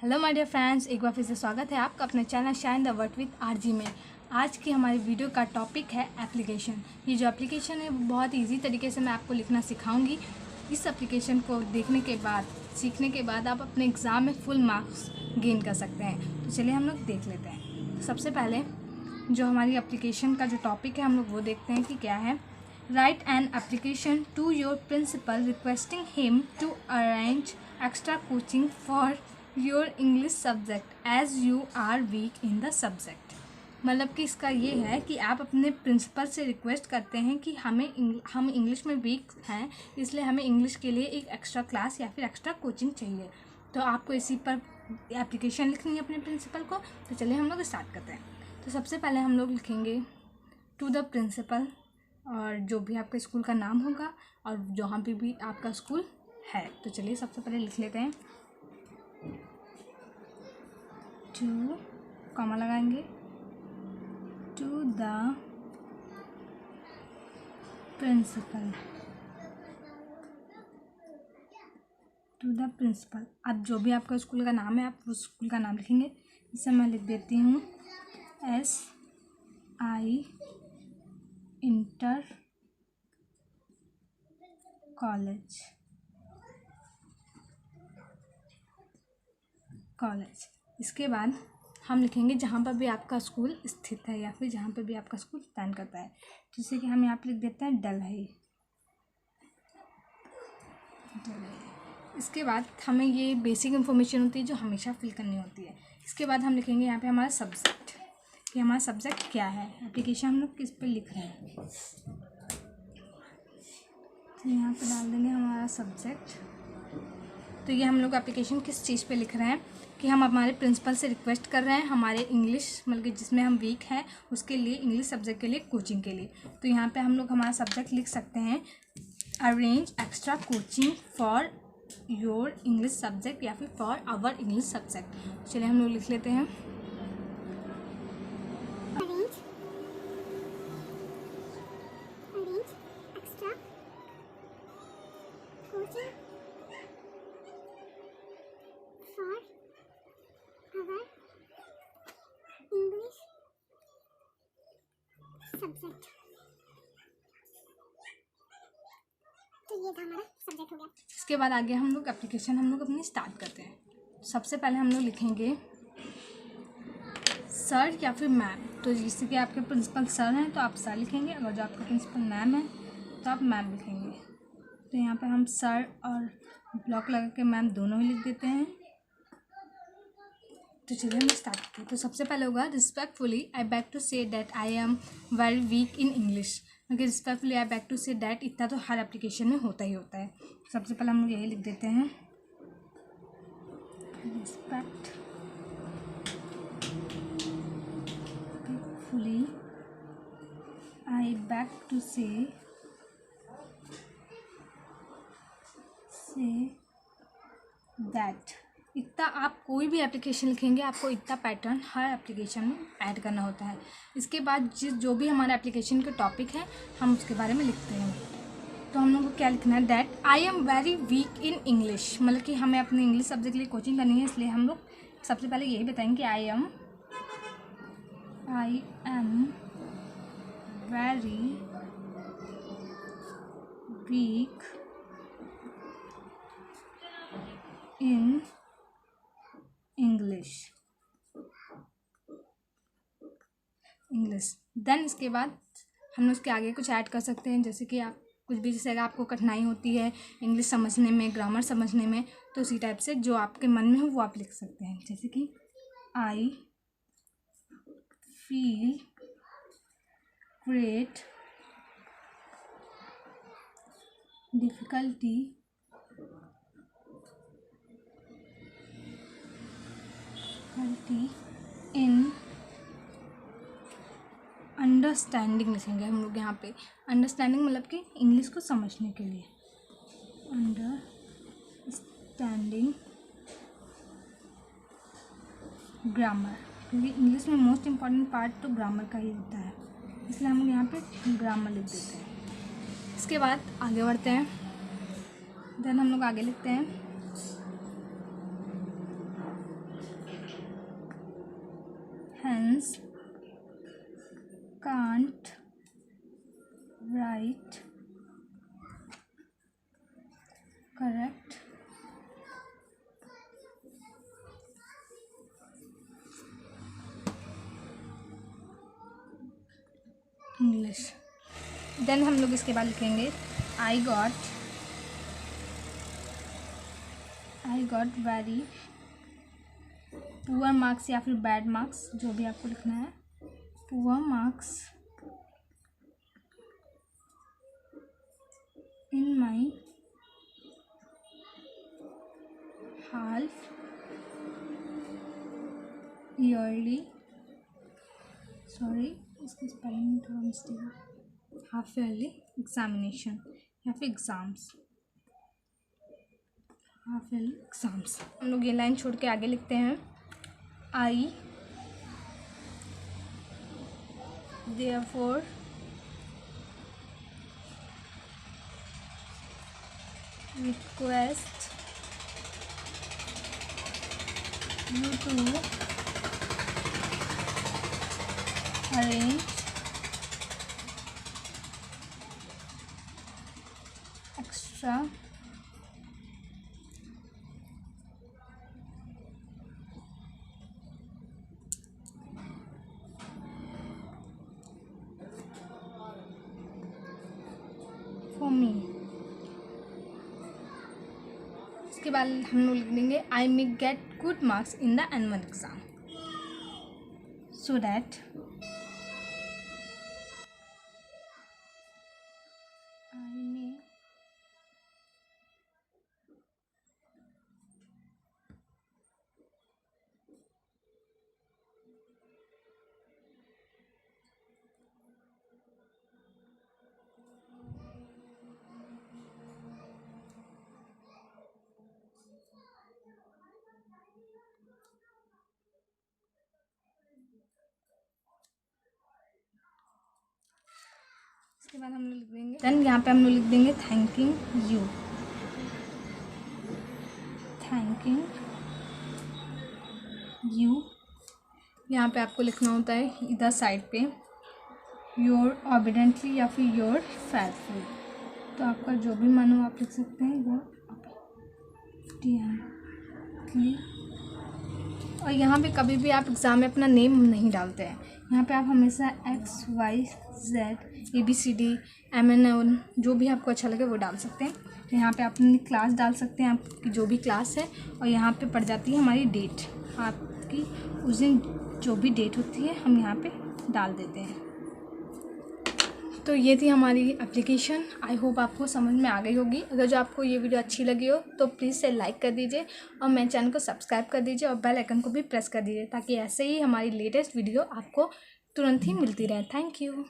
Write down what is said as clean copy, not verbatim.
Hello my dear friends, एक बार फिर से स्वागत है आपका अपने channel Shine the Word with RG में। आज की हमारी वीडियो का टॉपिक है एप्लीकेशन। ये जो एप्लीकेशन है वो बहुत इजी तरीके से मैं आपको लिखना सिखाऊंगी। इस एप्लीकेशन को देखने के बाद, सीखने के बाद आप अपने एग्ज़ाम में फुल मार्क्स गेन कर सकते हैं। तो चलिए हम लोग देख लेते हैं। सबसे पहले जो हमारी एप्लीकेशन का जो टॉपिक है हम लोग वो देखते हैं कि क्या है। Write an application to your principal requesting him to arrange extra coaching for your English subject as you are weak in the subject. मतलब कि इसका ये है कि आप अपने प्रिंसिपल से रिक्वेस्ट करते हैं कि हम इंग्लिश में वीक हैं, इसलिए हमें इंग्लिश के लिए एक एक्स्ट्रा क्लास या फिर एक्स्ट्रा कोचिंग चाहिए। तो आपको इसी पर एप्लीकेशन लिखनी है अपने प्रिंसिपल को। तो चलिए हम लोग स्टार्ट करते हैं। तो सबसे पहले हम लोग लिखेंगे टू द प्रिंसिपल, और जो भी आपके स्कूल का नाम होगा और जहाँ पे भी आपका स्कूल है। तो चलिए सबसे पहले लिख लेते हैं टू, कॉमा लगाएंगे, to the principal, to the principal. अब जो भी आपका स्कूल का नाम है आप उस स्कूल का नाम लिखेंगे। इसे मैं लिख देती हूँ SI इंटर कॉलेज। इसके बाद हम लिखेंगे जहाँ पर भी आपका स्कूल स्थित है या फिर जहाँ पर भी आपका स्कूल स्टैंड करता है। जैसे कि हम यहाँ पर लिख देते हैं दिल्ली। इसके बाद हमें ये बेसिक इन्फॉर्मेशन होती है जो हमेशा फिल करनी होती है। इसके बाद हम लिखेंगे यहाँ पे हमारा सब्जेक्ट, कि हमारा सब्जेक्ट क्या है, एप्लीकेशन हम लोग किस पे लिख रहे हैं। तो यहाँ पे डाल देंगे हमारा सब्जेक्ट। तो ये हम लोग एप्लीकेशन किस चीज़ पे लिख रहे हैं कि हम हमारे प्रिंसिपल से रिक्वेस्ट कर रहे हैं हमारे इंग्लिश मतलब कि जिसमें हम वीक हैं उसके लिए, इंग्लिश सब्जेक्ट के लिए, कोचिंग के लिए। तो यहाँ पे हम लोग हमारा सब्जेक्ट लिख सकते हैं arrange extra coaching for your English subject या फिर फॉर आवर इंग्लिश सब्जेक्ट। चलिए हम लोग लिख लेते हैं सब्जेक्ट। तो ये था हमारा सब्जेक्ट हो गया। इसके बाद आगे हम लोग एप्लीकेशन हम लोग अपनी स्टार्ट करते हैं। सबसे पहले हम लोग लिखेंगे सर या फिर मैम। तो जैसे कि आपके प्रिंसिपल सर हैं तो आप सर लिखेंगे, अगर जो आपका प्रिंसिपल मैम है तो आप मैम लिखेंगे। तो यहाँ पे हम सर और ब्लॉक लगा के मैम दोनों ही लिख देते हैं। तो चलिए हम स्टार्ट करते हैं। तो सबसे पहले होगा respectfully I beg to say that I am very weak in English. क्योंकि respectfully I beg to say that इतना तो हर एप्लीकेशन में होता ही होता है। सबसे पहले हम लोग यही लिख देते हैं respectfully I beg to say that. इतना आप कोई भी एप्लीकेशन लिखेंगे आपको इतना पैटर्न हर एप्लीकेशन में ऐड करना होता है। इसके बाद जो भी हमारे एप्लीकेशन के टॉपिक है हम उसके बारे में लिखते हैं। तो हम लोग को क्या लिखना है, that I am very weak in English. मतलब कि हमें अपने इंग्लिश सब्जेक्ट के लिए कोचिंग करनी है, इसलिए हम लोग सबसे पहले यही बताएंगे कि I am very weak in English. Then इसके बाद हम उसके आगे कुछ ऐड कर सकते हैं, जैसे कि आप कुछ भी, जैसे अगर आपको कठिनाई होती है इंग्लिश समझने में, ग्रामर समझने में, तो उसी टाइप से जो आपके मन में हो वो आप लिख सकते हैं। जैसे कि I feel great difficulty in understanding लिखेंगे हम लोग यहाँ पे। अंडरस्टैंडिंग मतलब कि इंग्लिश को समझने के लिए, अंडरस्टैंडिंग ग्रामर, क्योंकि इंग्लिश में मोस्ट इम्पॉर्टेंट पार्ट तो ग्रामर का ही होता है, इसलिए हम लोग यहाँ पे ग्रामर लिख देते हैं। इसके बाद आगे बढ़ते हैं। देन हम लोग आगे लिखते हैं hence can't write correct English। Then हम लोग इसके बाद लिखेंगे I got very poor marks या फिर बैड मार्क्स, जो भी आपको लिखना है, poor marks in my half yearly, sorry इसकी स्पेलिंग में थोड़ा मिस्टेक है, हाफ ईयरली एग्जामिनेशन या फिर एग्ज़ाम्स, हाफ ईयरली एग्ज़ाम्स। हम लोग ये लाइन छोड़ के आगे लिखते हैं I therefore request you to arrange extra for me। इसके बाद हम लोग लिख देंगे I may get good marks in the annual exam so that I may इसके बाद हम लोग लिख देंगे देन यहाँ पे हम लोग लिख देंगे थैंकिंग यू। यहाँ पे आपको लिखना होता है इधर साइड पे योर ऑबिडेंटली या फिर योर फेथफुल, तो आपका जो भी मन हो आप लिख सकते हैं योर ऑबिडेंटली। और यहाँ पे कभी भी आप एग्ज़ाम में अपना नेम नहीं डालते हैं, यहाँ पे आप हमेशा XYZ ABCD MN जो भी आपको अच्छा लगे वो डाल सकते हैं। तो यहाँ पे आप अपनी क्लास डाल सकते हैं, आपकी जो भी क्लास है, और यहाँ पे पड़ जाती है हमारी डेट, आपकी उस दिन जो भी डेट होती है हम यहाँ पे डाल देते हैं। तो ये थी हमारी एप्लीकेशन। आई होप आपको समझ में आ गई होगी। अगर जो आपको ये वीडियो अच्छी लगी हो तो प्लीज़ से लाइक कर दीजिए और मेरे चैनल को सब्सक्राइब कर दीजिए और बेल आइकन को भी प्रेस कर दीजिए, ताकि ऐसे ही हमारी लेटेस्ट वीडियो आपको तुरंत ही मिलती रहे। Thank you.